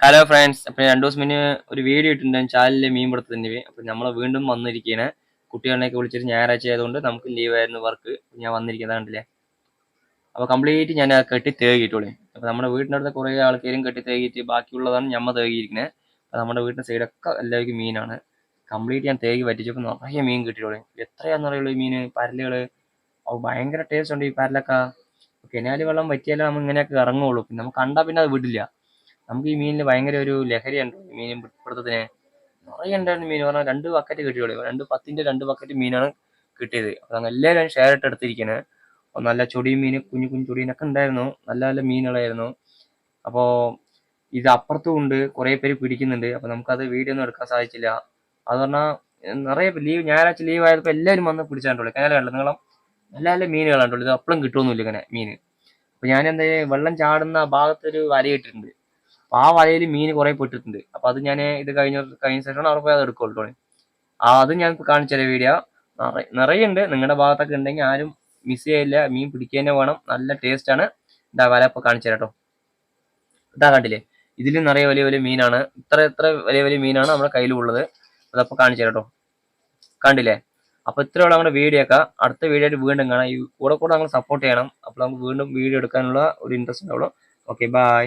Hello friends, അപ്പം 2 ദിവസം മുന്നേ ഒരു വീഡിയോ ഇട്ടിട്ടുണ്ടായിരുന്നു ചാനലിലെ മീൻ പിടുത്തത്തിൻ്റെ. അപ്പം നമ്മൾ വീണ്ടും വന്നിരിക്കുകയാണ്. കുട്ടികളെയൊക്കെ വിളിച്ചിട്ട് ഞായറാഴ്ച ആയതുകൊണ്ട് നമുക്ക് ലീവായിരുന്നു വർക്ക്. ഞാൻ വന്നിരിക്കുന്നത് കണ്ടില്ലേ. അപ്പോൾ കംപ്ലീറ്റ് ഞാൻ കെട്ടി തേകിയിട്ടോളേ. അപ്പോൾ നമ്മുടെ വീടിൻ്റെ അടുത്ത് കുറേ ആൾക്കാരും കെട്ടി തേകിയിട്ട് ബാക്കിയുള്ളതാണ് ഞമ്മ തേകിയിരിക്കുന്നത്. അപ്പോൾ നമ്മുടെ വീടിൻ്റെ സൈഡൊക്കെ എല്ലാവർക്കും മീനാണ്. കംപ്ലീറ്റ് ഞാൻ തേകി പറ്റിച്ചപ്പോൾ നിറയെ മീൻ കിട്ടിയോളേ. എത്രയാണെന്നറിയുള്ളൂ ഈ മീൻ, പരലുകൾ. അപ്പോൾ ഭയങ്കര ടേസ്റ്റ് ഉണ്ട് ഈ പരലൊക്കെ. കെനാല് വെള്ളം വറ്റിയാലേ നമ്മൾ ഇങ്ങനെയൊക്കെ ഇറങ്ങുള്ളൂ. പിന്നെ നമുക്ക് കണ്ടാൽ പിന്നെ അത് വിടില്ല. നമുക്ക് ഈ മീനിൽ ഭയങ്കര ഒരു ലഹരിയുണ്ട്. മീൻ പിടുത്തത്തിന് നിറയെ ഉണ്ടായിരുന്നു മീൻ. പറഞ്ഞാൽ 2 ബക്കറ്റ് കിട്ടിയോളൂ. 2 ബക്കറ്റ് മീനാണ് കിട്ടിയത്. അപ്പം എല്ലാവരും ഷെയർ ഇട്ട് എടുത്തിരിക്കുന്നത്. അപ്പോൾ നല്ല ചൊടിയും മീൻ, കുഞ്ഞു കുഞ്ഞു ചൊടീനൊക്കെ ഉണ്ടായിരുന്നു. നല്ല നല്ല മീനുകളായിരുന്നു. അപ്പോൾ ഇത് അപ്പുറത്തും ഉണ്ട്, കുറേ പേര് പിടിക്കുന്നുണ്ട്. അപ്പോൾ നമുക്കത് വീഡിയോ ഒന്നും എടുക്കാൻ സാധിച്ചില്ല. അത് പറഞ്ഞാൽ നിറയെ ഞായറാഴ്ച ലീവ് ആയപ്പോൾ എല്ലാവരും വന്ന് പിടിച്ചാണ്ടുള്ളൂ. കിണല കണ്ടു നിങ്ങളും നല്ല നല്ല മീനുകളാണ്ടുള്ളൂ. ഇത് അപ്പളും കിട്ടുമൊന്നുമില്ല ഇങ്ങനെ മീൻ. അപ്പോൾ ഞാൻ എന്താ വെള്ളം ചാടുന്ന ഭാഗത്തൊരു വലയിട്ടിട്ടുണ്ട്. അപ്പോൾ ആ വലയിൽ മീൻ കുറേ പെട്ടിട്ടുണ്ട്. അപ്പോൾ അത് ഞാൻ ഇത് കഴിഞ്ഞ ശേഷമാണ് അവിടെ പോയി അത് എടുക്കുള്ളൂ. അത് ഞാൻ കാണിച്ചു തരാം വീഡിയോ. നിറയെ ഉണ്ട്. നിങ്ങളുടെ ഭാഗത്തൊക്കെ ഉണ്ടെങ്കിൽ ആരും മിസ് ചെയ്യില്ല. മീൻ പിടിക്കുക തന്നെ വേണം. നല്ല ടേസ്റ്റാണ്. ഇതാ വല ഇപ്പോൾ കാണിച്ചു തരാം കേട്ടോ. ഇതാ കണ്ടില്ലേ, ഇതിൽ നിറയെ വലിയ വലിയ മീനാണ്. ഇത്ര വലിയ വലിയ മീനാണ് നമ്മുടെ കയ്യിലുള്ളത്. അതപ്പോൾ കാണിച്ചു തരാം കേട്ടോ. കണ്ടില്ലേ. അപ്പോൾ ഇത്രയുള്ള നമ്മുടെ വീഡിയോ ഒക്കെ. അടുത്ത വീഡിയോ ആയിട്ട് വീണ്ടും കാണാം. ഈ കൂടെ നമ്മൾ സപ്പോർട്ട് ചെയ്യണം. അപ്പോൾ നമുക്ക് വീണ്ടും വീഡിയോ എടുക്കാനുള്ള ഒരു ഇൻട്രസ്റ്റ് ഉണ്ടാവുള്ളൂ. Okay, by.